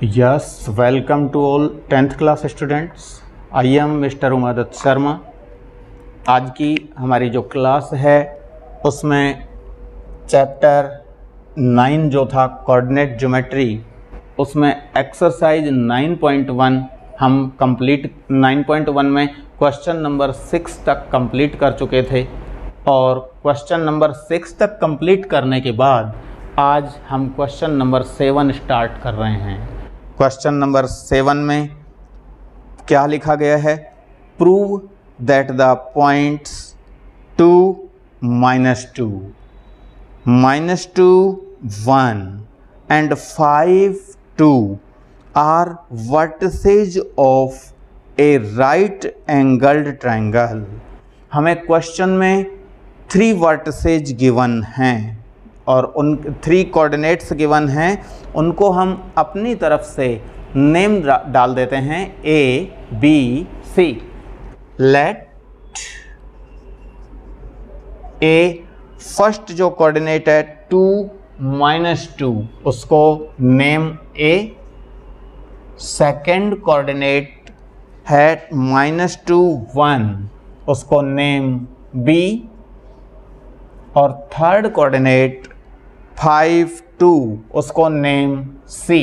Yes, welcome to all 10th class students. I am Mr. उमादत Sharma. आज की हमारी जो क्लास है उसमें चैप्टर 9 जो था कोऑर्डिनेट ज्योमेट्री, उसमें एक्सरसाइज 9.1 हम कंप्लीट 9.1 में क्वेश्चन नंबर 6 तक कंप्लीट कर चुके थे और क्वेश्चन नंबर 6 तक कंप्लीट करने के बाद आज हम क्वेश्चन नंबर 7 स्टार्ट कर रहे हैं. क्वेश्चन नंबर 7 में क्या लिखा गया है? Prove that the points 2, -2, -2, 1 and 5, 2 are vertices of a right angled triangle. हमें क्वेश्चन में 3 वर्टिसेज गिवन हैं और उन 3 कोऑर्डिनेट्स गिवन हैं, उनको हम अपनी तरफ से नेम डाल देते हैं A, B, C. Let A first जो कोऑर्डिनेट है 2, -2 उसको नेम A. सेकेंड कोऑर्डिनेट है -2, 1 उसको नेम B. और थर्ड कोऑर्डिनेट 5, 2 उसको नेम C.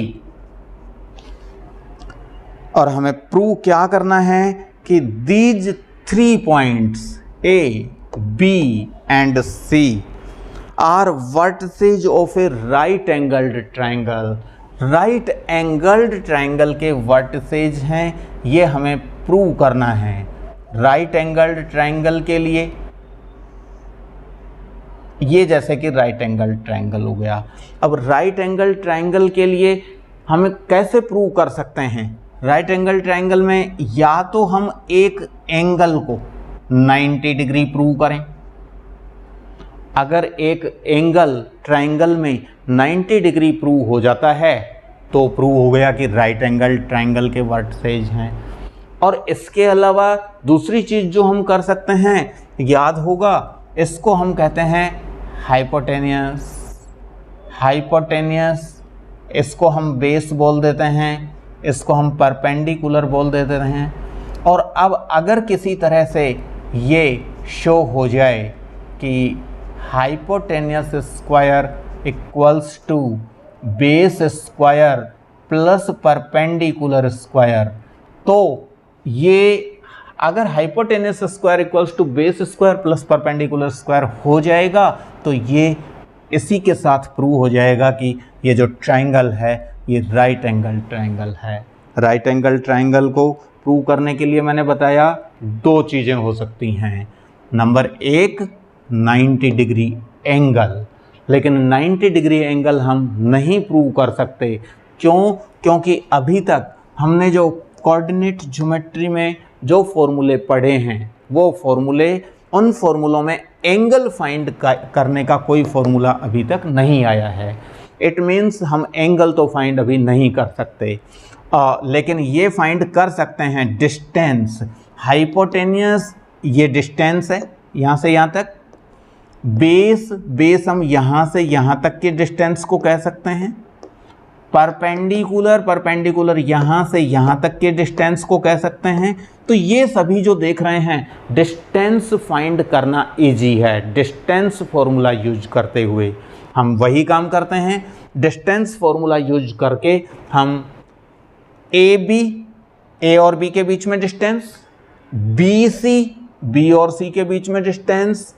और हमें प्रूव क्या करना है कि these 3 points A, B and C are vertices of a right angled triangle. Right angled triangle के वर्टिसेज हैं, ये हमें प्रूव करना है. राइट एंगल्ड ट्राइंगल के लिए ये जैसे कि राइट एंगल ट्रायंगल हो गया. अब राइट एंगल ट्रायंगल के लिए हम कैसे प्रूव कर सकते हैं? राइट एंगल ट्रायंगल में या तो हम एक एंगल को 90 डिग्री प्रूव करें. अगर एक एंगल ट्रायंगल में 90 डिग्री प्रूव हो जाता है तो प्रूव हो गया कि राइट एंगल ट्रायंगल के वर्टिसेज हैं. और इसके अलावा दूसरी चीज़ जो हम कर सकते हैं, याद होगा, इसको हम कहते हैं हाइपोटेनियस. हाइपोटेनियस इसको हम बेस बोल देते हैं, इसको हम परपेंडिकुलर बोल देते हैं. और अब अगर किसी तरह से ये शो हो जाए कि hypotenuse square equals to base square plus perpendicular square, तो ये अगर hypotenuse square equals to base square plus perpendicular square हो जाएगा तो ये इसी के साथ प्रूव हो जाएगा कि ये जो ट्रायंगल है ये राइट एंगल ट्रायंगल है. राइट एंगल ट्रायंगल को प्रूव करने के लिए मैंने बताया 2 चीज़ें हो सकती हैं. नंबर 1 90 डिग्री एंगल, लेकिन 90 डिग्री एंगल हम नहीं प्रूव कर सकते. क्यों? क्योंकि अभी तक हमने जो कोऑर्डिनेट ज्योमेट्री में जो फॉर्मूले पढ़े हैं वो फॉर्मूले, उन फॉर्मूलों में एंगल फाइंड करने का कोई फॉर्मूला अभी तक नहीं आया है. इट मीन्स हम एंगल तो फाइंड अभी नहीं कर सकते, लेकिन ये फाइंड कर सकते हैं डिस्टेंस. हाइपोटेनियस ये डिस्टेंस है यहाँ से यहाँ तक. बेस हम यहाँ से यहाँ तक के डिस्टेंस को कह सकते हैं. परपेंडिकुलर यहाँ से यहाँ तक के डिस्टेंस को कह सकते हैं. तो ये सभी जो देख रहे हैं, डिस्टेंस फाइंड करना इजी है. डिस्टेंस फॉर्मूला यूज करते हुए हम वही काम करते हैं. डिस्टेंस फॉर्मूला यूज करके हम ए और बी के बीच में डिस्टेंस, बी और सी के बीच में डिस्टेंस,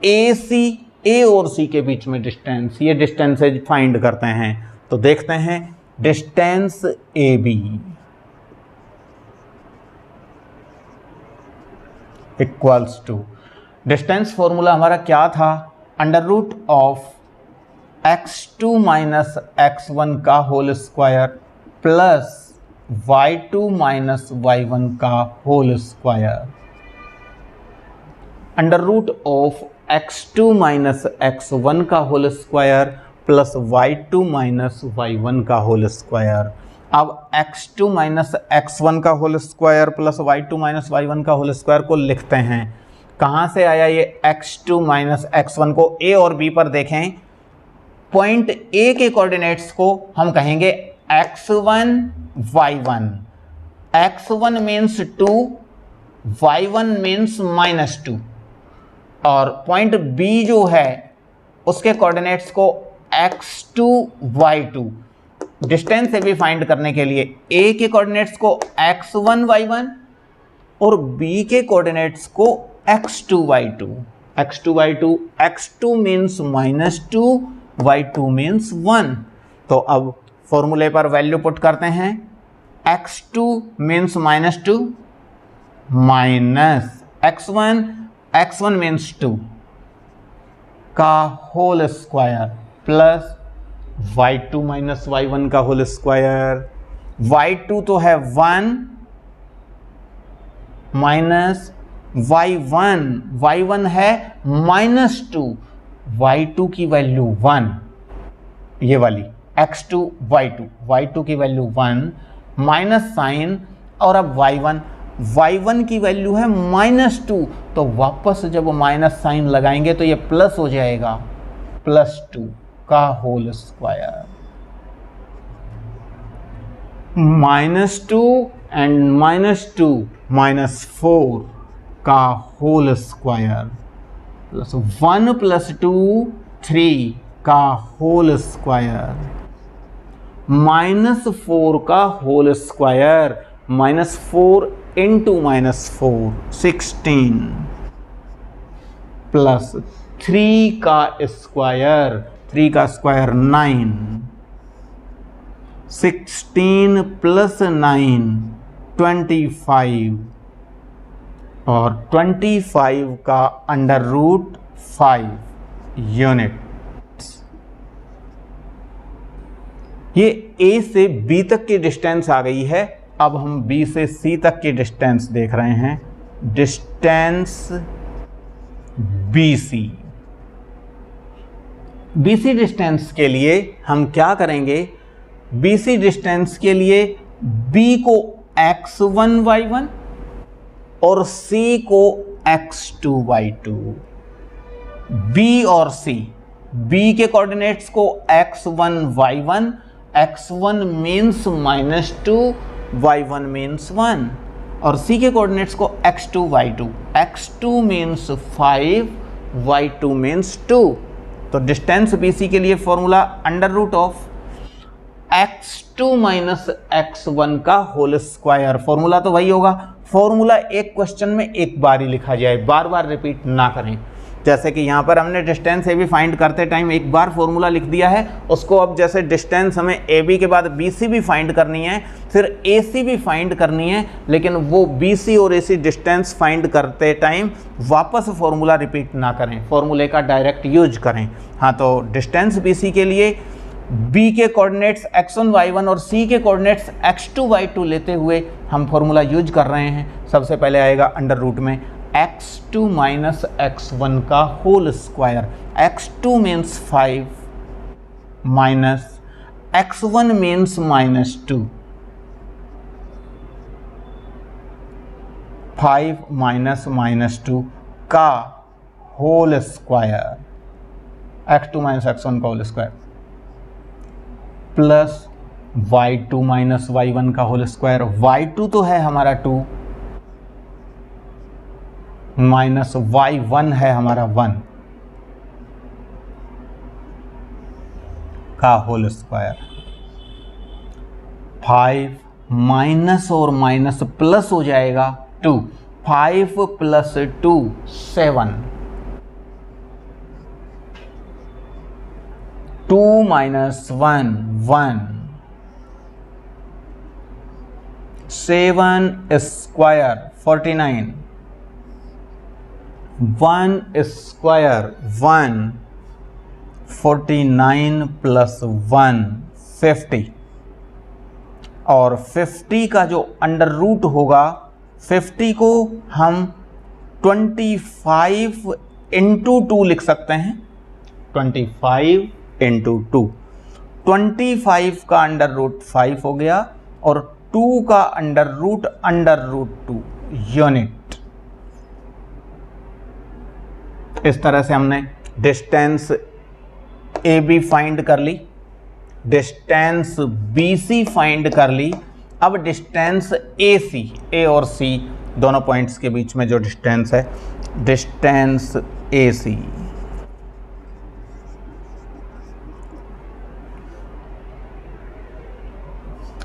ए और सी के बीच में डिस्टेंस, ये डिस्टेंसेज फाइंड करते हैं. तो देखते हैं distance A B equals to, distance formula हमारा क्या था? Under root of x2 minus x1 का whole square plus y2 minus y1 का whole square. Under root of x2 minus x1 का whole square plus y2 minus y1 का whole square. अब x2 minus x1 का whole square plus y2 minus y1 का whole square को लिखते हैं. कहाँ से आया ये x2 माइनस x1 को? a और b पर देखें, पॉइंट ए के कोऑर्डिनेट्स को हम कहेंगे x1 y1, x1 means 2, y1 means -2, और पॉइंट B जो है उसके कोऑर्डिनेट्स को x2 y2, डिस्टेंस से भी फाइंड करने के लिए A के कोऑर्डिनेट्स को x1 y1 और B के कोऑर्डिनेट्स को x2 y2, x2 y2, x2 means -2, y2 means 1। तो अब फॉर्मूले पर वैल्यू पुट करते हैं, x2 means -2 minus x1 means 2 का whole square plus y2 minus y1 का होल स्क्वायर, y2 तो है 1 माइनस y1 है -2, y2 की वैल्यू 1, ये वाली x2 y2 की वैल्यू 1 माइनस साइन, और अब y1 की वैल्यू है -2, तो वापस जब माइनस साइन लगाएंगे तो ये प्लस हो जाएगा, +2 का होल स्क्वायर, -2 एंड -2 -4 का होल स्क्वायर, प्लस 1 + 2 3 का होल स्क्वायर, -4 का होल स्क्वायर, -4 × -4 16 प्लस 3 का स्क्वायर, 3 का स्क्वायर 9, 16 + 9 25, और 25 का √5 यूनिट। ये A से B तक की डिस्टेंस आ गई है। अब हम B से C तक की डिस्टेंस देख रहे हैं, डिस्टेंस BC डिस्टेंस के लिए हम क्या करेंगे, BC डिस्टेंस के लिए B को x1 y1 और C को x2 y2, B और C, B के कोऑर्डिनेट्स को x1 y1, x1 means -2, y1 means 1, और C के कोऑर्डिनेट्स को x2 y2, x2 means 5, y2 means 2। तो डिस्टेंस BC के लिए formula √of x2 minus x1 का होल स्क्वायर, फॉर्मूला तो वही होगा। फॉर्मूला एक क्वेश्चन में एक बार ही लिखा जाए, बार बार रिपीट ना करें। जैसे कि यहाँ पर हमने डिस्टेंस AB फाइंड करते टाइम एक बार फॉर्मूला लिख दिया है, उसको अब जैसे डिस्टेंस हमें AB के बाद BC भी फाइंड करनी है, फिर AC भी फाइंड करनी है, लेकिन वो BC और AC डिस्टेंस फाइंड करते टाइम वापस फॉर्मूला रिपीट ना करें, फॉर्मूले का डायरेक्ट यूज करें। हाँ, तो डिस्टेंस BC के लिए B के कोऑर्डिनेट्स x1 y1 और C के कोऑर्डिनेट्स x2 y2 लेते हुए हम फॉर्मूला यूज कर रहे हैं। सबसे पहले आएगा अंडर रूट में x2 माइनस x1 का whole square, x2 means 5 minus x1 means -2, 5 minus -2 का whole square, x2 minus x1 का whole square, plus y2 minus y1 का होल स्क्वायर, y2 तो है हमारा 2 माइनस y1 है हमारा 1 का होल स्क्वायर, 5 माइनस और माइनस प्लस हो जाएगा 2, 5 plus 2 7, 2 minus 1 1, 7 square 49, 1 square 1, 49 plus 1 50, और 50 का जो अंडर रूट होगा, 50 को हम 25 इंटू 2 लिख सकते हैं, 25 इंटू 2, 25 का अंडर रूट 5 हो गया और 2 का अंडर रूट 2 यूनिट। इस तरह से हमने डिस्टेंस AB फाइंड कर ली। डिस्टेंस BC फाइंड कर ली। अब डिस्टेंस AC, A और C दोनों पॉइंट्स के बीच में जो डिस्टेंस है, distance AC,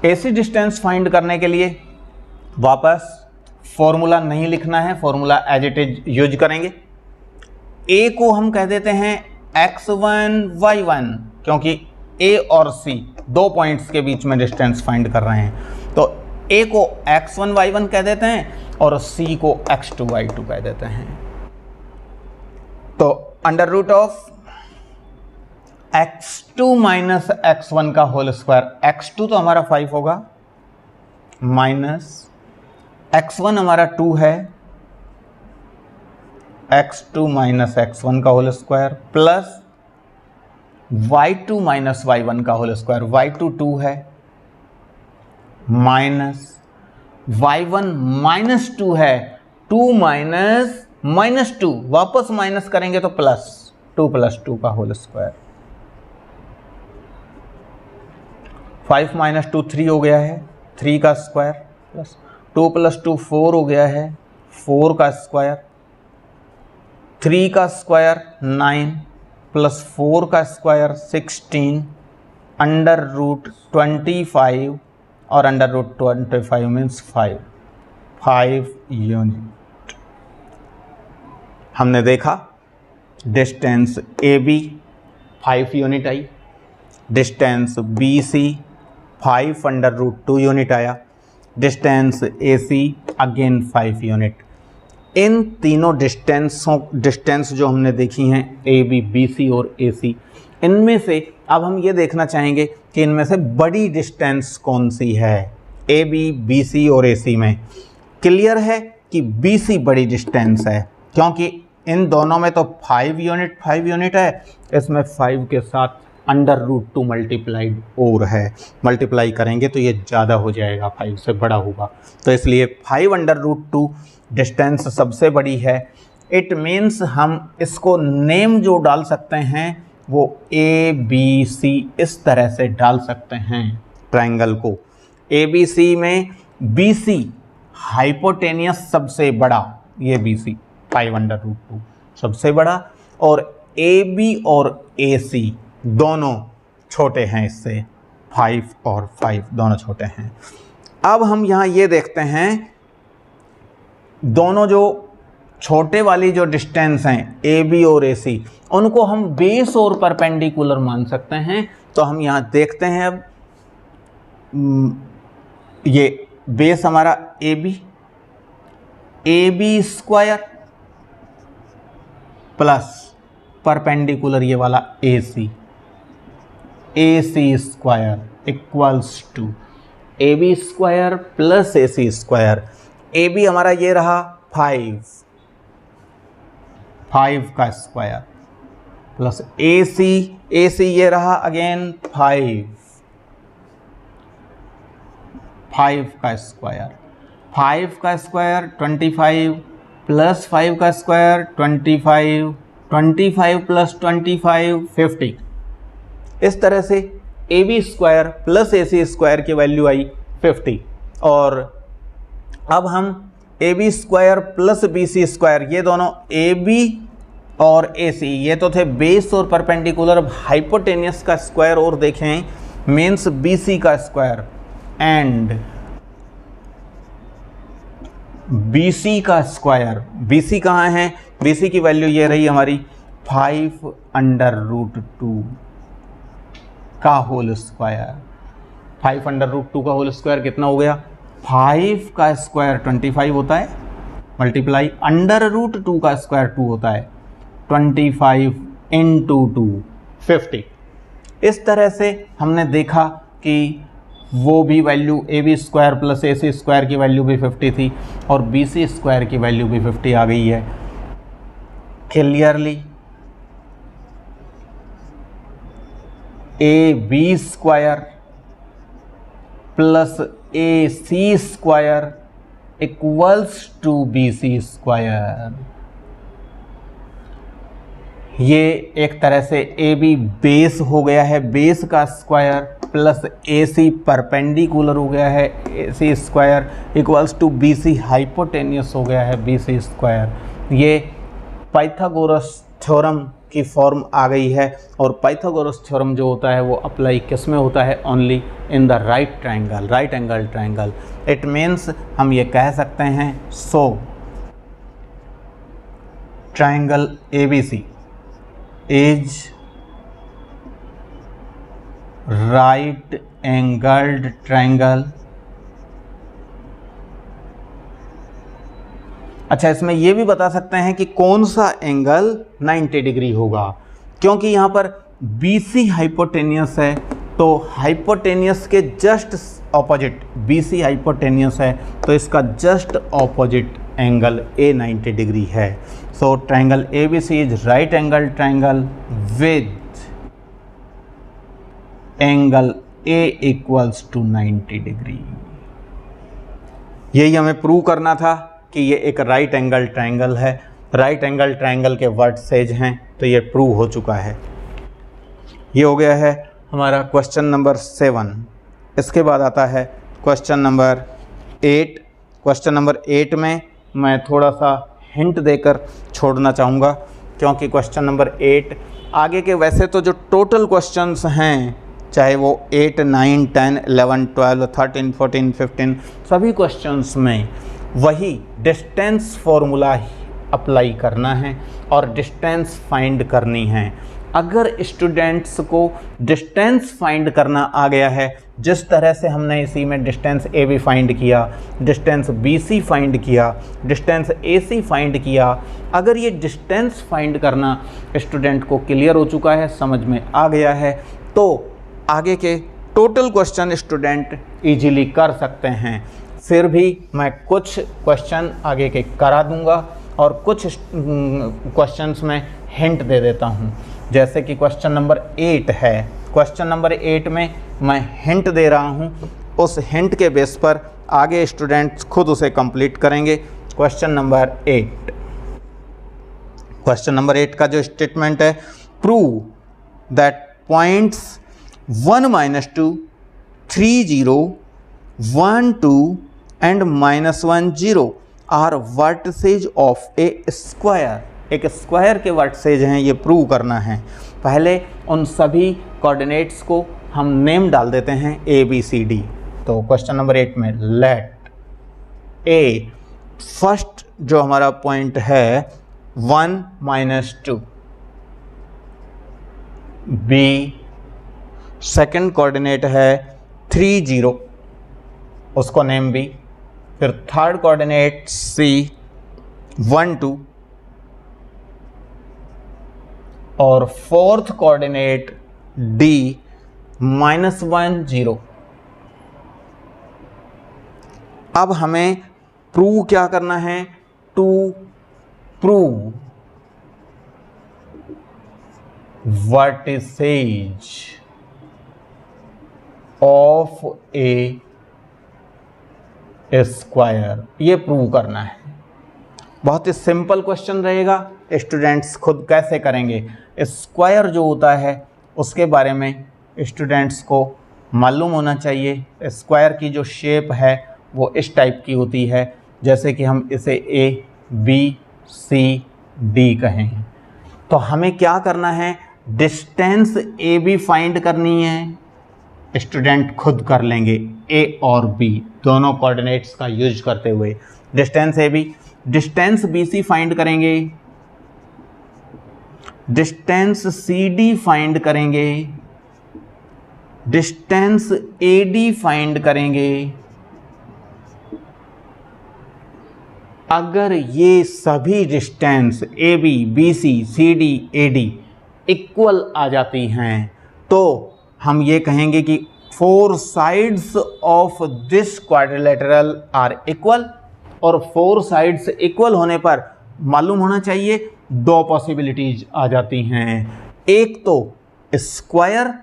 AC distance find करने के लिए वापस फॉर्मूला नहीं लिखना है, formula as it is use करेंगे। A को हम कह देते हैं x1 y1, क्योंकि A और C दो पॉइंट्स के बीच में डिस्टेंस फाइंड कर रहे हैं, तो A को x1 y1 कह देते हैं और C को x2 y2 कह देते हैं। तो under root of x2 minus x1 का होल स्क्वायर, x2 तो हमारा 5 होगा, माइनस x1 हमारा 2 है, x2 माइनस x1 का whole square, plus y2 minus y1 का होल स्क्वायर, y2 2 है, माइनस y1 माइनस 2 है, 2 माइनस माइनस 2, वापस माइनस करेंगे तो प्लस 2 प्लस 2 का होल स्क्वायर, 5 माइनस 2 3 हो गया है, 3 का स्क्वायर, प्लस 2 प्लस 2 4 हो गया है, 4 का स्क्वायर, 3 का स्क्वायर 9 प्लस 4 का स्क्वायर 16, अंडर रूट 25 और अंडर रूट 25 मीन्स 5 यूनिट। हमने देखा डिस्टेंस AB 5 यूनिट आई, distance BC 5 under root 2 unit आया, डिस्टेंस AC अगेन 5 यूनिट। इन तीनों डिस्टेंस जो हमने देखी हैं AB, BC और AC, इनमें से अब हम ये देखना चाहेंगे कि इनमें से बड़ी डिस्टेंस कौन सी है। AB, BC और AC में क्लियर है कि BC बड़ी डिस्टेंस है, क्योंकि इन दोनों में तो 5 यूनिट है, इसमें 5 के साथ अंडर रूट 2 मल्टीप्लाइड और है, मल्टीप्लाई करेंगे तो ये ज़्यादा हो जाएगा, 5 से बड़ा होगा, तो इसलिए 5 अंडर रूट 2 डिस्टेंस सबसे बड़ी है। इट मीन्स हम इसको नेम जो डाल सकते हैं वो ABC इस तरह से डाल सकते हैं ट्रायंगल को। ABC में BC हाइपोटेनियस सबसे बड़ा, ये BC 5 अंडर रूट 2 सबसे बड़ा, और AB और AC दोनों छोटे हैं इससे, 5 और 5 दोनों छोटे हैं। अब हम यहाँ ये देखते हैं दोनों जो छोटे वाली जो डिस्टेंस हैं AB और AC, उनको हम बेस और परपेंडिकुलर मान सकते हैं। तो हम यहाँ देखते हैं, अब ये बेस हमारा AB स्क्वायर प्लस परपेंडिकुलर ये वाला AC square equals to AB square plus AC square. AB हमारा ये रहा 5 का स्क्वायर प्लस AC ये रहा अगेन 5 का स्क्वायर, 5 का स्क्वायर 25 प्लस 5 का स्क्वायर 25 प्लस 25 50। इस तरह से AB square plus AC square की वैल्यू आई 50। और अब हम AB square plus BC square, ये दोनों AB और AC ये तो थे बेस और परपेंडिकुलर। अब हाइपोटेनियस का स्क्वायर और देखें मीन्स BC का स्क्वायर एंड BC का स्क्वायर। BC कहाँ है? BC की वैल्यू ये रही हमारी 5 अंडर रूट 2 का होल स्क्वायर। 5 अंडर रूट 2 का होल स्क्वायर कितना हो गया? 5 का स्क्वायर 25 होता है, मल्टीप्लाई अंडर रूट 2 का स्क्वायर 2 होता है, 25 इंटू 2 50। इस तरह से हमने देखा कि वो भी value AB square plus AC square की वैल्यू भी 50 थी और BC स्क्वायर की वैल्यू भी 50 आ गई है। Clearly AB square plus AC square equals to BC square. ये एक तरह से ए बी बेस हो गया है, बेस का square plus A C perpendicular हो गया है, A C square equals to B C hypotenuse हो गया है, बी सी स्क्वायर। ये पाइथागोरस थ्योरम की फॉर्म आ गई है। और पाइथागोरस थ्योरम जो होता है वो अप्लाई किस में होता है? Only in the right triangle, right angle triangle. It means हम ये कह सकते हैं so triangle ABC is right angled triangle. अच्छा, इसमें ये भी बता सकते हैं कि कौन सा एंगल 90 डिग्री होगा, क्योंकि यहाँ पर BC हाइपोटेनियस है, तो हाइपोटेनियस के जस्ट ऑपोजिट BC हाइपोटेनियस है, तो इसका just opposite angle A 90 degree है। So triangle ABC is right angle triangle with angle A equals to 90 degree. यही हमें प्रूव करना था कि ये एक राइट एंगल ट्रायंगल है, राइट एंगल ट्रायंगल के वर्टिसेज हैं, तो ये प्रूव हो चुका है। ये हो गया है हमारा क्वेश्चन नंबर 7। इसके बाद आता है क्वेश्चन नंबर 8। क्वेश्चन नंबर 8 में मैं थोड़ा सा हिंट देकर छोड़ना चाहूँगा, क्योंकि क्वेश्चन नंबर 8 आगे के वैसे तो जो टोटल क्वेश्चंस हैं, चाहे वो 8, 9, 10, 11, 12, 13, 14, 15 सभी क्वेश्चंस में वही डिस्टेंस फॉर्मूला अप्लाई करना है और डिस्टेंस फाइंड करनी है। अगर स्टूडेंट्स को डिस्टेंस फाइंड करना आ गया है, जिस तरह से हमने इसी में डिस्टेंस ए बी फाइंड किया, डिस्टेंस बी सी फाइंड किया, डिस्टेंस ए सी फाइंड किया, अगर ये डिस्टेंस फाइंड करना स्टूडेंट को क्लियर हो चुका है, समझ में आ गया है, तो आगे के टोटल क्वेश्चन स्टूडेंट इजीली कर सकते हैं। फिर भी मैं कुछ क्वेश्चन आगे के करा दूंगा और कुछ क्वेश्चंस में हिंट दे देता हूं। जैसे कि क्वेश्चन नंबर 8 है, क्वेश्चन नंबर 8 में मैं हिंट दे रहा हूं, उस हिंट के बेस पर आगे स्टूडेंट्स खुद उसे कंप्लीट करेंगे। क्वेश्चन नंबर 8, क्वेश्चन नंबर 8 का जो स्टेटमेंट है, prove that points 1, -2, 3, 0, 1, 2 and -1, 0 are vertices of a square. एक स्क्वायर के वर्टिसेज हैं, ये प्रूव करना है। पहले उन सभी कोऑर्डिनेट्स को हम नेम डाल देते हैं ABCD। तो क्वेश्चन नंबर 8 में लेट A, फर्स्ट जो हमारा पॉइंट है 1, -2, B, सेकंड कोऑर्डिनेट है 3, 0, उसको नेम B, फिर थर्ड कोऑर्डिनेट C, 1, 2 और फोर्थ कोऑर्डिनेट D, -1, 0। अब हमें प्रूव क्या करना है? To prove vertices of a square, ये प्रूव करना है। बहुत ही सिंपल क्वेश्चन रहेगा, स्टूडेंट्स खुद कैसे करेंगे। स्क्वायर जो होता है उसके बारे में स्टूडेंट्स को मालूम होना चाहिए। स्क्वायर की जो शेप है वो इस टाइप की होती है, जैसे कि हम इसे A, B, C, D कहें। तो हमें क्या करना है? डिस्टेंस AB फाइंड करनी है। स्टूडेंट खुद कर लेंगे, A और B दोनों कोऑर्डिनेट्स का यूज करते हुए। Distance AB, distance BC find करेंगे, डिस्टेंस CD फाइंड करेंगे, डिस्टेंस AD फाइंड करेंगे। अगर ये सभी distance AB, BC, CD, AD equal आ जाती हैं तो हम ये कहेंगे कि 4 sides of this quadrilateral are equal. और 4 साइड्स इक्वल होने पर मालूम होना चाहिए 2 पॉसिबिलिटीज आ जाती हैं, एक तो स्क्वायर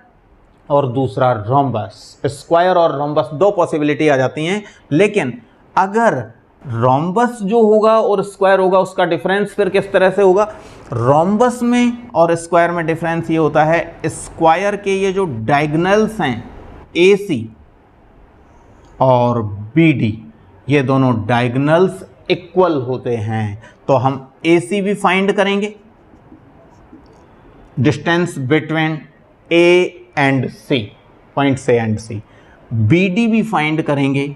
और दूसरा रोम्बस। स्क्वायर और रोम्बस 2 पॉसिबिलिटी आ जाती हैं, लेकिन अगर रोम्बस जो होगा और स्क्वायर होगा उसका डिफरेंस फिर किस तरह से होगा? रोम्बस में और स्क्वायर में डिफरेंस ये होता है, स्क्वायर के ये जो डायगोनल्स हैं AC और BD, ये दोनों डायगोनल्स इक्वल होते हैं। तो हम AC भी फाइंड करेंगे, distance between A and C, point A and C। BD भी फाइंड करेंगे,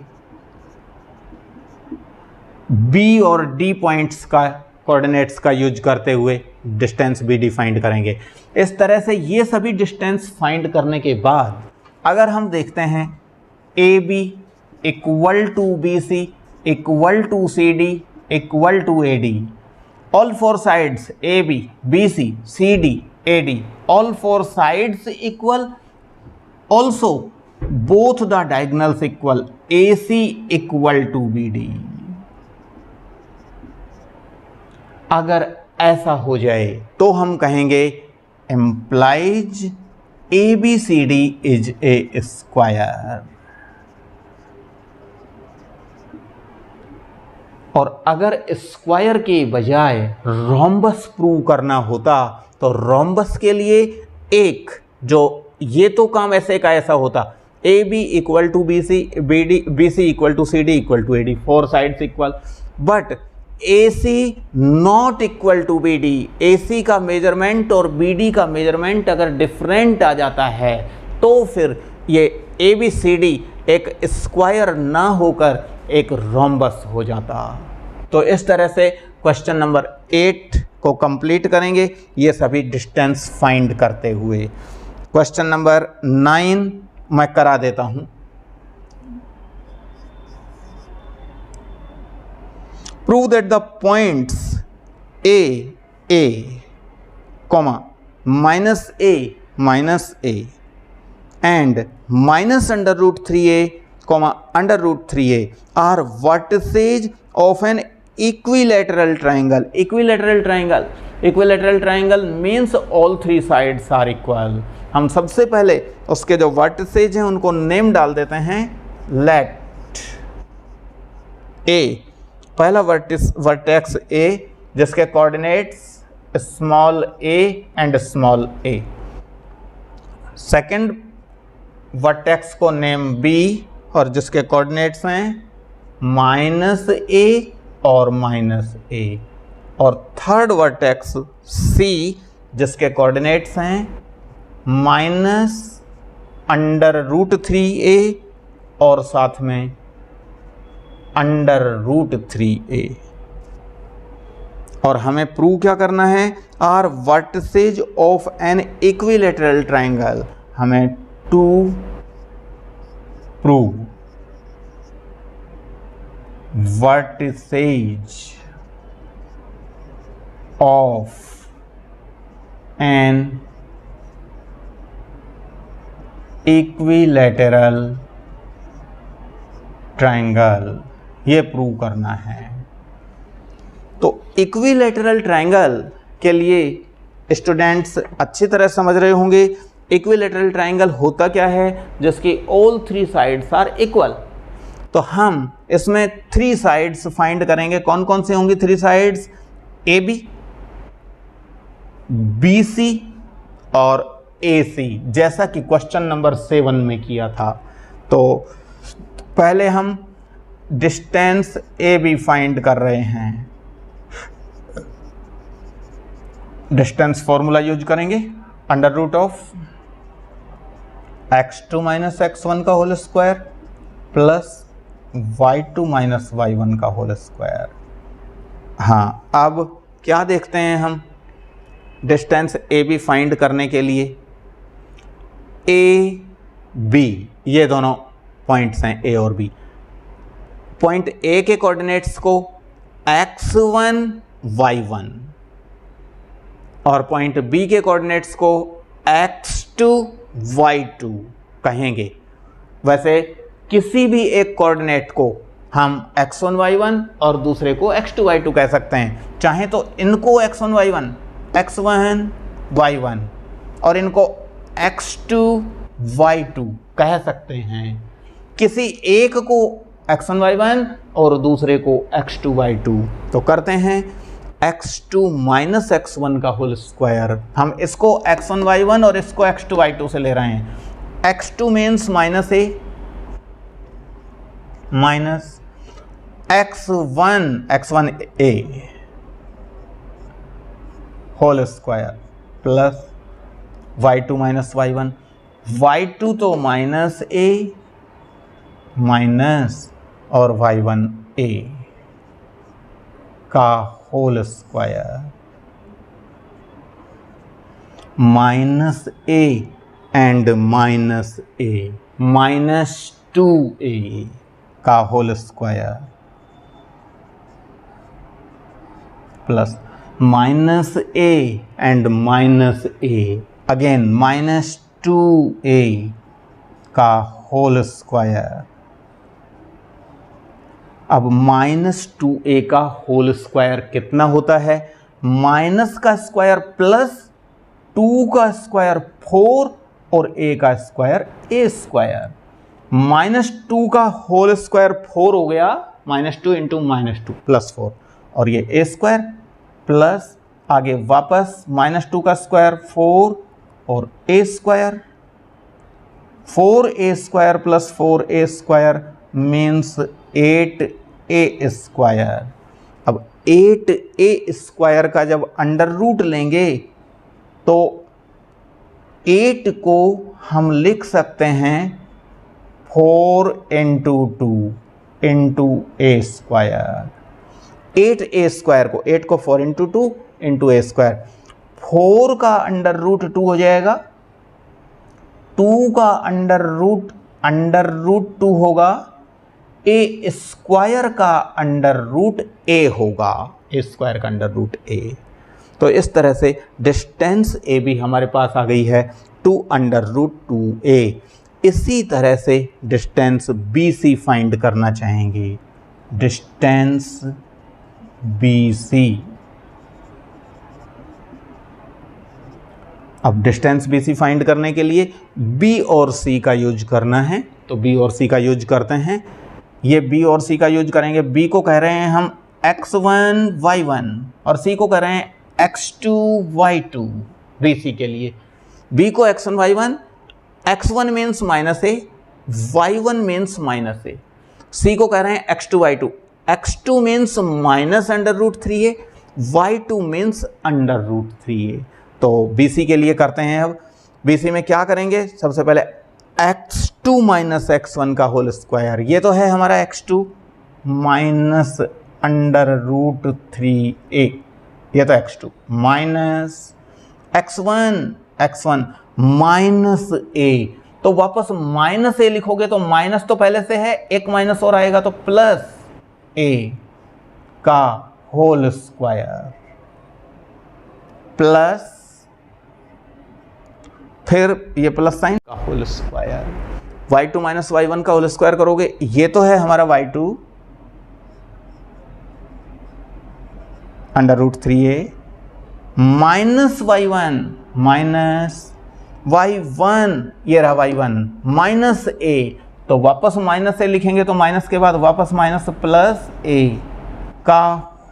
B और D पॉइंट्स का कोऑर्डिनेट्स का यूज करते हुए डिस्टेंस BD फाइंड करेंगे। इस तरह से ये सभी डिस्टेंस फाइंड करने के बाद अगर हम देखते हैं AB equal to BC equal to CD equal to AD, all four sides AB, BC, CD, AD, all four sides equal, also both the diagonals equal, AC equal to BD। अगर ऐसा हो जाए तो हम कहेंगे implies ABCD is a square। और अगर square के बजाय रोम्बस प्रूव करना होता तो रोम्बस के लिए एक जो ये तो काम ऐसे का ऐसा होता, AB equal to BC, BC equal to CD equal to AD, four sides equal, but AC not equal to BD, AC का मेजरमेंट और BD का मेजरमेंट अगर डिफरेंट आ जाता है तो फिर ये ABCD एक स्क्वायर ना होकर एक रोम्बस हो जाता। तो इस तरह से क्वेश्चन नंबर 8 को कंप्लीट करेंगे ये सभी डिस्टेंस फाइंड करते हुए। क्वेश्चन नंबर 9 मैं करा देता हूं। Prove that the points A comma -A and minus under root 3A comma under root 3A are vertices of an equilateral triangle। equilateral triangle means all three sides are equal। हम सबसे पहले उसके जो vertices हैं उनको name डाल देते हैं। let A, पहला वर्टेक्स A जिसके coordinates small a and small a, second vertex को नेम B और जिसके कोऑर्डिनेट्स हैं -A और -A, और थर्ड वर्टेक्स C जिसके कोऑर्डिनेट्स हैं -√3A और साथ में √3A। और हमें प्रूव क्या करना है? Are vertices of an equilateral triangle. हमें to prove vertices of an equilateral triangle, ये प्रूव करना है। तो इक्विलेटरल ट्राइंगल के लिए स्टूडेंट्स अच्छी तरह समझ रहे होंगे इक्विलेटरल ट्राइंगल होता क्या है, जिसकी all three sides are equal. तो हम इसमें थ्री साइड्स फाइंड करेंगे। कौन कौन से होंगी थ्री साइड्स? AB, BC और AC, जैसा कि क्वेश्चन नंबर 7 में किया था। तो पहले हम डिस्टेंस AB फाइंड कर रहे हैं। डिस्टेंस फॉर्मूला यूज करेंगे, √of x2 - x1 का whole square plus y2 - y1 का होल स्क्वायर। हाँ, अब क्या देखते हैं हम डिस्टेंस AB फाइंड करने के लिए? AB, ये दोनों पॉइंट्स हैं A और B। पॉइंट A के कोऑर्डिनेट्स को x1 y1 और पॉइंट B के कोऑर्डिनेट्स को x2 y2 कहेंगे। वैसे किसी भी एक कोऑर्डिनेट को हम x1 y1 और दूसरे को x2 y2 कह सकते हैं। चाहे तो इनको x1 y1 y1 और इनको x2 y2 कह सकते हैं। किसी एक को x1y1 और दूसरे को x2y2। तो करते हैं x2 माइनस x1 का होल स्क्वायर। हम इसको x1y1 और इसको x2y2 से ले रहे हैं। x2 means minus A minus x1 A whole square plus y2 minus y1, y2 तो माइनस ए माइनस और y1 ए का whole square minus a and minus A minus 2a का whole square plus minus a and minus a again minus 2a का whole square. अब minus 2a का whole square कितना होता है? माइनस का स्क्वायर प्लस 2 का स्क्वायर 4 और a का स्क्वायर a स्क्वायर। माइनस 2 का होल स्क्वायर 4 हो गया, माइनस 2 इंटू माइनस 2 प्लस 4 और ये a स्क्वायर प्लस आगे वापस माइनस 2 का स्क्वायर 4 और a square. 4a square plus 4a square means 8a square. अब 8a स्क्वायर का जब अंडर रूट लेंगे तो 8 को हम लिख सकते हैं 4 into 2 into a square. 8a square को 8 को 4 इंटू 2 इंटू a स्क्वायर। 4 का अंडर रूट 2 हो जाएगा, 2 का अंडर रूट 2 होगा, a स्क्वायर का अंडर रूट a होगा, a स्क्वायर का अंडर रूट a। तो इस तरह से डिस्टेंस a भी हमारे पास आ गई है 2 अंडर रूट 2a। इसी तरह से डिस्टेंस BC फाइंड करना चाहेंगे। डिस्टेंस BC, अब डिस्टेंस BC फाइंड करने के लिए B और C का यूज करना है, तो B और C का यूज करते हैं। ये B और C का यूज करेंगे। B को कह रहे हैं हम x1 y1 और C को कह रहे हैं x2 y2 BC के लिए। B को x1 y1, x1 means minus A, y1 means minus A. C को कह रहे हैं x2 y2, x2 means minus under root 3a, y2 means under root 3a। तो BC के लिए करते हैं। अब BC में क्या करेंगे? सबसे पहले x2 माइनस x1 का होल स्क्वायर, ये तो है हमारा x2 minus under root 3a, ये तो x2 minus x1 minus a। तो वापस माइनस a लिखोगे तो माइनस तो पहले से है, एक माइनस और आएगा तो प्लस a का होल स्क्वायर प्लस फिर ये प्लस साइन का whole square. y2 minus y1 का होल स्क्वायर करोगे, ये तो है हमारा y2 under root 3a minus y1 minus y1, ये रहा y1 माइनस a। तो वापस माइनस a लिखेंगे तो माइनस के बाद वापस माइनस प्लस a का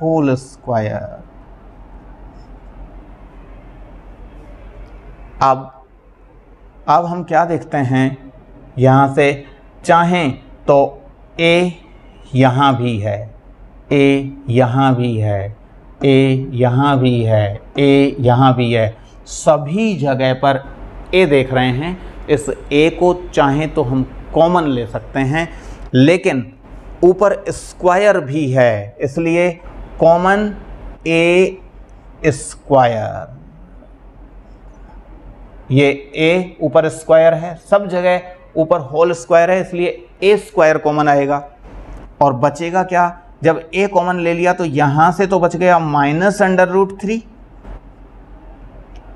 होल स्क्वायर। अब हम क्या देखते हैं, यहाँ से चाहें तो a यहाँ भी है, a यहाँ भी है, a यहाँ भी है, a यहाँ भी है, सभी जगह पर a देख रहे हैं। इस a को चाहें तो हम कॉमन ले सकते हैं, लेकिन ऊपर स्क्वायर भी है, इसलिए कॉमन a स्क्वायर। ये a ऊपर स्क्वायर है, सब जगह ऊपर होल स्क्वायर है, इसलिए a स्क्वायर कॉमन आएगा। और बचेगा क्या? जब a कॉमन ले लिया तो यहां से तो बच गया माइनस अंडर रूट 3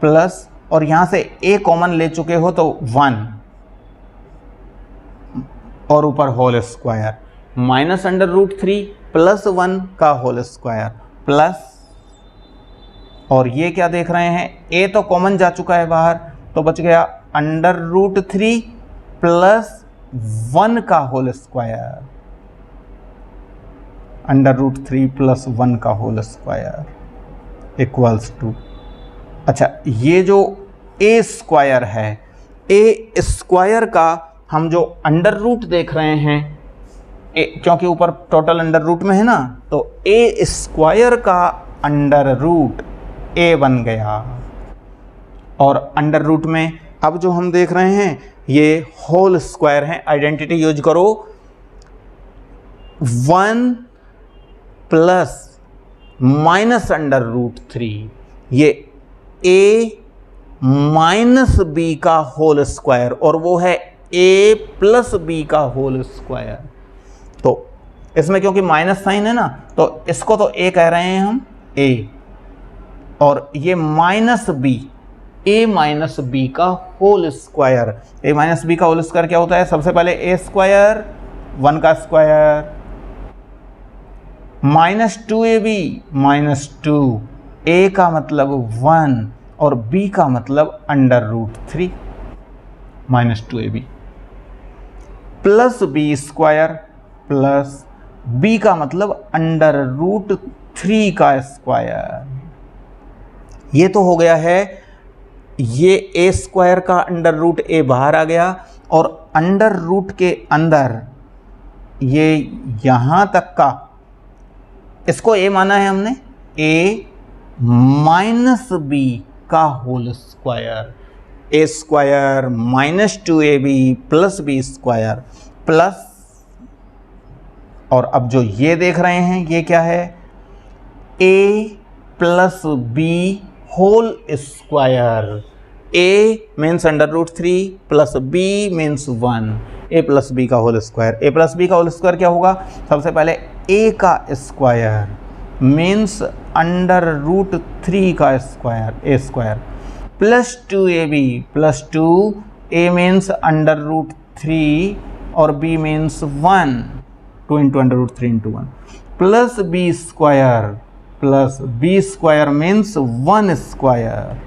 प्लस, और यहां से a कॉमन ले चुके हो तो 1 और ऊपर whole square minus under root 3 plus 1 का होल स्क्वायर प्लस, और ये क्या देख रहे हैं, a तो कॉमन जा चुका है बाहर, तो बच गया अंडर रूट 3 प्लस 1 का होल स्क्वायर √3 + 1 का होल स्क्वायर इक्वल्स टू, अच्छा ये जो ए स्क्वायर है, ए स्क्वायर का हम जो अंडर रूट देख रहे हैं, क्योंकि ऊपर टोटल अंडर रूट में है ना, तो ए स्क्वायर का अंडर रूट ए बन गया। और अंडर रूट में अब जो हम देख रहे हैं ये होल स्क्वायर है, आइडेंटिटी यूज करो, 1 प्लस माइनस √3, ये a माइनस बी का होल स्क्वायर, और वो है a प्लस बी का होल स्क्वायर। तो इसमें क्योंकि माइनस साइन है ना, तो इसको तो a कह रहे हैं हम, a, और ये minus B, a minus B का whole square. a minus B का होल स्क्वायर क्या होता है? सबसे पहले a स्क्वायर, 1 का स्क्वायर, -2ab, -2, a का मतलब 1 और b का मतलब √3 -2ab, plus b square plus b का मतलब √3 का स्क्वायर। ये तो हो गया है, ये a स्क्वायर का अंडर रूट a बाहर आ गया, और अंडर रूट के अंदर ये यहां तक का, इसको a माना है हमने, a माइनस बी का whole square, a square -2ab plus b square plus, और अब जो ये देख रहे हैं ये क्या है? a plus b whole square. a means √3 plus b means 1, a plus b का whole square. a plus b का होल स्क्वायर क्या होगा? सबसे पहले a का स्क्वायर मीन्स √3 का square, a square, plus 2ab plus 2, a means √3 और b means 1, 2 × √3 × 1, plus b square plus b square means 1 square.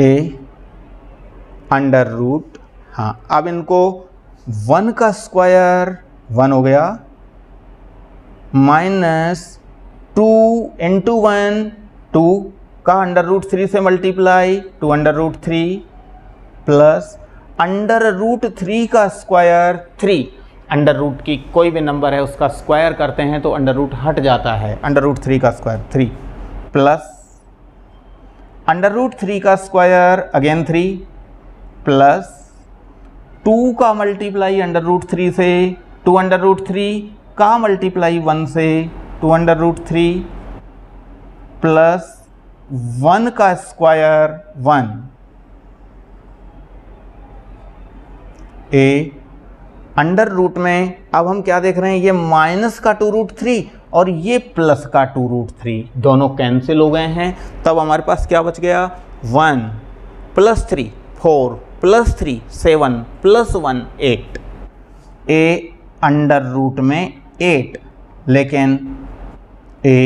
a under root, हाँ अब इनको 1 का स्क्वायर 1 हो गया, -2 × 1 2 का √3 से मल्टीप्लाई 2 √3 प्लस √3 का स्क्वायर 3, अंडर रूट की कोई भी नंबर है उसका स्क्वायर करते हैं तो अंडर रूट हट जाता है, √3 का स्क्वायर 3 प्लस √3 का स्क्वायर अगेन 3 प्लस 2 का मल्टीप्लाई √3 से, 2 √3 का मल्टीप्लाई 1 से 2 √3 प्लस 1 का स्क्वायर 1, a अंडर रूट में अब हम क्या देख रहे हैं? ये माइनस का 2√3 और ये प्लस का 2√3, दोनों कैंसिल हो गए हैं। तब हमारे पास क्या बच गया? 1 plus 3 4 plus 3 7 plus 1 8, a under root में 8, लेकिन a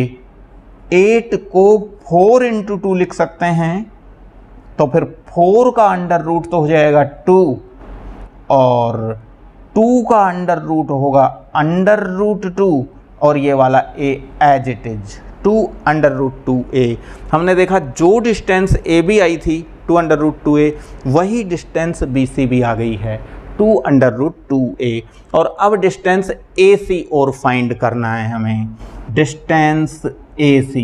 8 को 4 × 2 लिख सकते हैं, तो फिर 4 का अंडर रूट तो हो जाएगा 2 और 2 का अंडर रूट होगा √2 और ये वाला a as it is 2 √2a। हमने देखा जो डिस्टेंस ए बी आई थी 2 √2a, वही डिस्टेंस BC भी आ गई है 2 √2a। और अब डिस्टेंस AC और फाइंड करना है हमें, डिस्टेंस AC।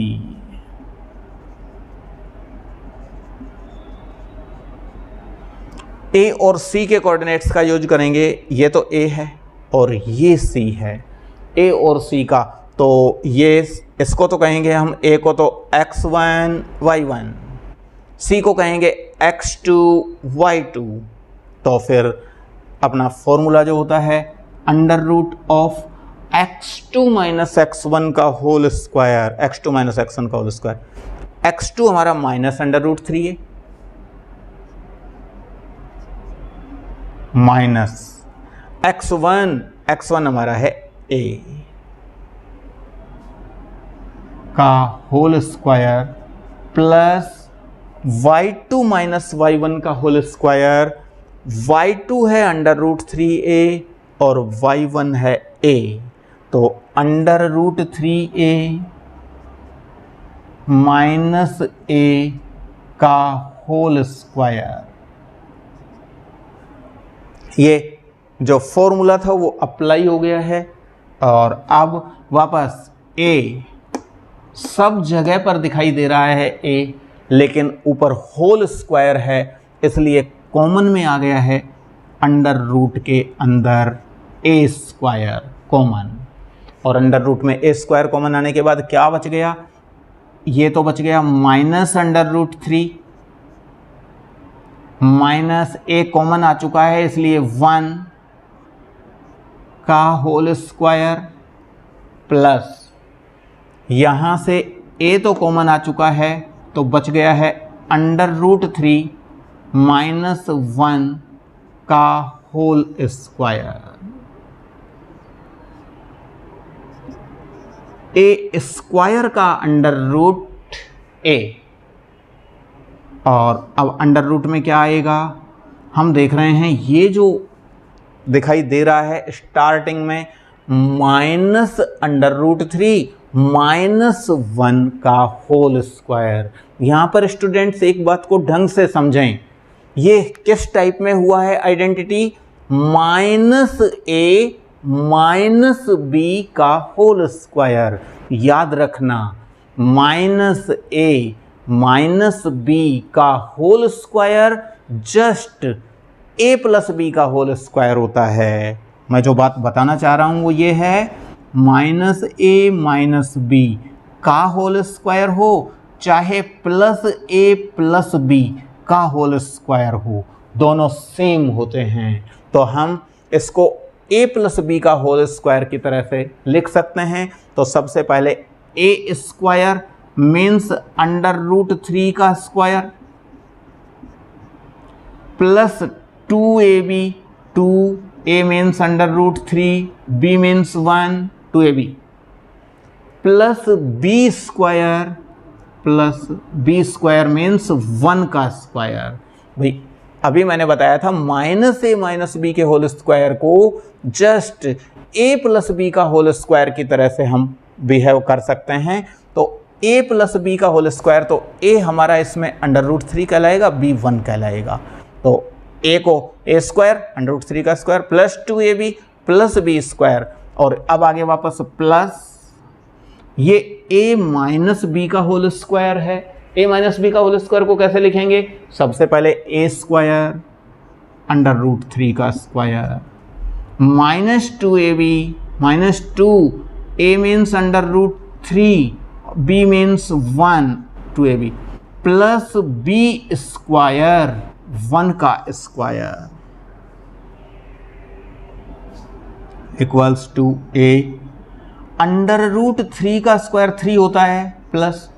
A और C के कोऑर्डिनेट्स का यूज करेंगे, ये तो A है और ये C है, A और C का, तो ये इसको तो कहेंगे हम, A को तो x1 y1, C को कहेंगे x2 y2। तो फिर अपना फॉर्मूला जो होता है √of x2 - x1 का होल स्क्वायर, x2 - x1 का होल स्क्वायर, x2 हमारा -√3 है, माइनस x1 हमारा है a का whole square plus y2 minus y1 का होल स्क्वायर, y2 है √3a और y1 है a, तो √3a माइनस a का होल स्क्वायर। ये जो फॉर्मूला था वो अप्लाई हो गया है और अब वापस a सब जगह पर दिखाई दे रहा है a, लेकिन ऊपर होल स्क्वायर है इसलिए कॉमन में आ गया है अंडर रूट के अंदर a स्क्वायर कॉमन, और अंडर रूट में a स्क्वायर कॉमन आने के बाद क्या बच गया, ये तो बच गया -√3 माइनस a कॉमन आ चुका है इसलिए 1 का होल स्क्वायर प्लस यहाँ से a तो कॉमन आ चुका है तो बच गया है √3 माइनस 1 का होल स्क्वायर। a स्क्वायर का √a, और अब अंडर रूट में क्या आएगा, हम देख रहे हैं ये जो दिखाई दे रहा है स्टार्टिंग में -√3 माइनस 1 का होल स्क्वायर। यहाँ पर स्टूडेंट्स एक बात को ढंग से समझें, ये किस टाइप में हुआ है आइडेंटिटी, -a माइनस b का होल स्क्वायर। याद रखना -a माइनस b का whole square just a plus b का होल स्क्वायर होता है। मैं जो बात बताना चाह रहा हूँ वो ये है, -a माइनस b का होल स्क्वायर हो चाहे +a प्लस b का होल स्क्वायर हो, दोनों सेम होते हैं। तो हम इसको a प्लस b का होल स्क्वायर की तरह से लिख सकते हैं। तो सबसे पहले a स्क्वायर मीन्स √3 का square plus 2ab, 2a means √3, b means 1, 2ab plus b square means 1 का स्क्वायर। भाई अभी मैंने बताया था -a माइनस b के होल स्क्वायर को जस्ट a प्लस b का होल स्क्वायर की तरह से हम बिहेव कर सकते हैं। तो a प्लस b का होल स्क्वायर, तो a हमारा इसमें √3 कहलाएगा, b 1 कहलाएगा। तो a को a स्क्वायर √3 का square plus 2ab plus b square, और अब आगे वापस प्लस ये a माइनस b का होल स्क्वायर है। a माइनस b का होल स्क्वायर को कैसे लिखेंगे, सबसे पहले a स्क्वायर √3 का square -2ab minus 2a means √3, b means 1, 2ab plus b square 1 का स्क्वायर इक्वल्स टू a। √3 का स्क्वायर 3 होता है, प्लस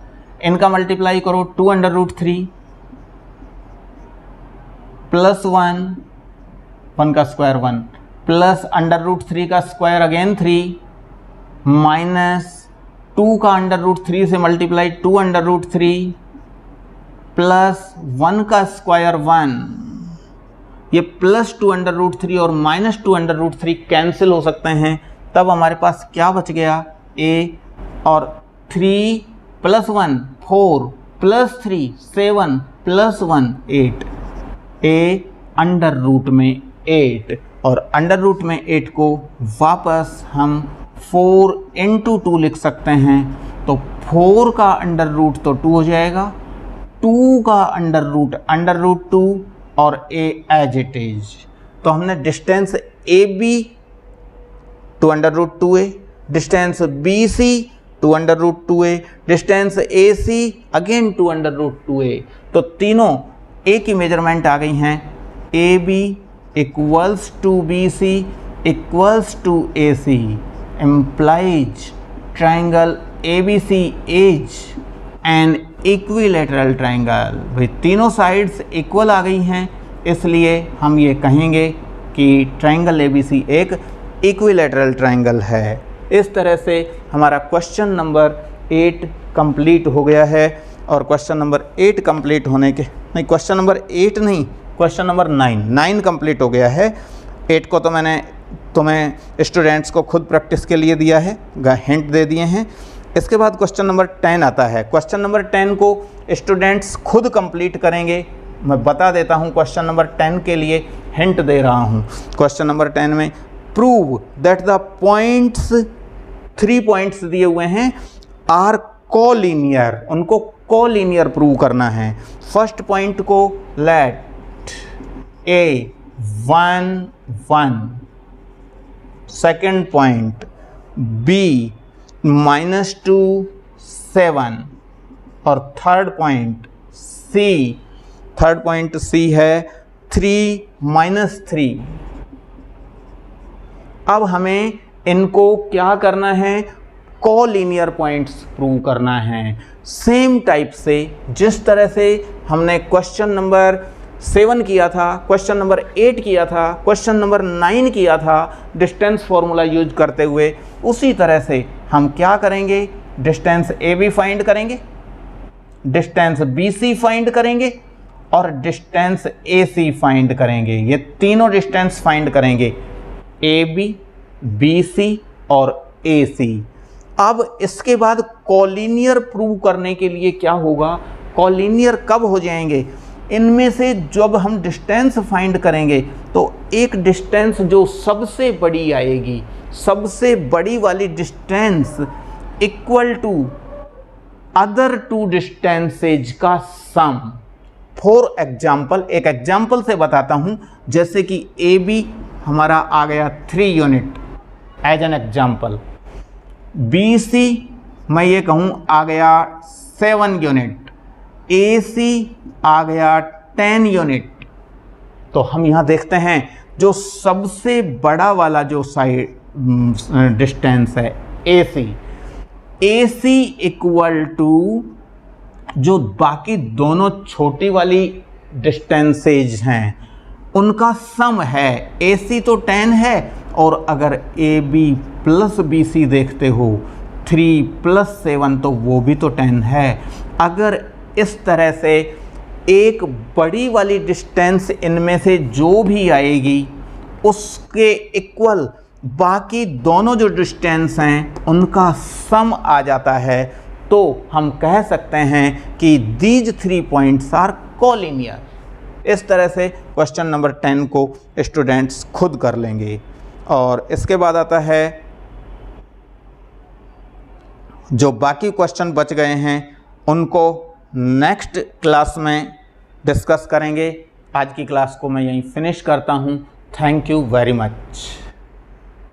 इनका मल्टीप्लाई करो 2√3 प्लस 1 का स्क्वायर 1 प्लस √3 का स्क्वायर अगेन 3 माइनस 2 का √3 से मल्टीप्लाई 2√3 प्लस 1 का स्क्वायर 1। ये प्लस 2√3 और माइनस 2√3 कैंसिल हो सकते हैं, तब हमारे पास क्या बच गया, a और 3 plus 1 4 plus 3 7 plus 1 8, a under root में 8, और अंडर रूट में 8 को वापस हम 4 × 2 लिख सकते हैं। तो 4 का अंडर रूट तो 2 हो जाएगा, 2 का अंडर रूट 2 और a एज इट इज। तो हमने distance AB to √2a, distance BC to √2a, distance AC again to √2a। तो तीनों a की मेजरमेंट आ गई हैं। AB equals to BC equals to AC implies triangle ABC is an equilateral triangle। भाई तीनों sides equal आ गई हैं, इसलिए हम ये कहेंगे कि ट्रायंगल ABC एक इक्विलैटरल ट्रायंगल है। इस तरह से हमारा क्वेश्चन नंबर 8 कंप्लीट हो गया है। और क्वेश्चन नंबर 8 कंप्लीट होने के, नहीं क्वेश्चन नंबर 8 नहीं, क्वेश्चन नंबर 9 कंप्लीट हो गया है। 8 को तो मैंने तुम्हें स्टूडेंट्स को खुद प्रैक्टिस के लिए दिया है, हिंट दे दिए हैं। इसके बाद क्वेश्चन नंबर 10 आता है। क्वेश्चन नंबर 10 को स्टूडेंट्स खुद कंप्लीट करेंगे। मैं बता देता हूं, क्वेश्चन नंबर 10 के लिए हिंट दे रहा हूं। क्वेश्चन नंबर 10 में prove that the points, 3 points दिए हुए हैं, आर कोलिनियर, उनको कोलिनियर प्रूव करना है। फर्स्ट पॉइंट को लेट ए 1 1, सेकेंड पॉइंट बी -2 7 और थर्ड पॉइंट सी है 3 -3। अब हमें इनको क्या करना है, कोलिनियर पॉइंट्स प्रूव करना है। सेम टाइप से जिस तरह से हमने क्वेश्चन नंबर 7 किया था, क्वेश्चन नंबर 8 किया था, क्वेश्चन नंबर 9 किया था डिस्टेंस फॉर्मूला यूज करते हुए, उसी तरह से हम क्या करेंगे, डिस्टेंस ए बी फाइंड करेंगे, डिस्टेंस बी सी फाइंड करेंगे और डिस्टेंस ए सी फाइंड करेंगे। ये तीनों डिस्टेंस फाइंड करेंगे, ए बी, बी सी और ए सी। अब इसके बाद कोलिनियर प्रूव करने के लिए क्या होगा, कोलिनियर कब हो जाएंगे, इनमें से जब हम डिस्टेंस फाइंड करेंगे तो एक डिस्टेंस जो सबसे बड़ी आएगी, सबसे बड़ी वाली distance equal to other 2 distances का सम। फॉर एग्जाम्पल, एक एग्जाम्पल से बताता हूं, जैसे कि ए बी हमारा आ गया 3 unit as an example, B C मैं ये कहूँ आ गया 7 यूनिट, ए सी आ गया 10 यूनिट। तो हम यहाँ देखते हैं जो सबसे बड़ा वाला जो साइड डिस्टेंस है ए सी इक्वल टू जो बाकी दोनों छोटी वाली डिस्टेंसेज हैं उनका सम है। ए सी तो 10 है और अगर A B plus B C देखते हो 3 + 7 तो वो भी तो 10 है। अगर इस तरह से एक बड़ी वाली डिस्टेंस इनमें से जो भी आएगी उसके इक्वल बाकी दोनों जो डिस्टेंस हैं उनका सम आ जाता है, तो हम कह सकते हैं कि दीज 3 पॉइंट्स आर कोलिनियर। इस तरह से क्वेश्चन नंबर 10 को स्टूडेंट्स खुद कर लेंगे। और इसके बाद आता है जो बाकी क्वेश्चन बच गए हैं उनको नेक्स्ट क्लास में डिस्कस करेंगे। आज की क्लास को मैं यहीं फिनिश करता हूं। Thank you very much.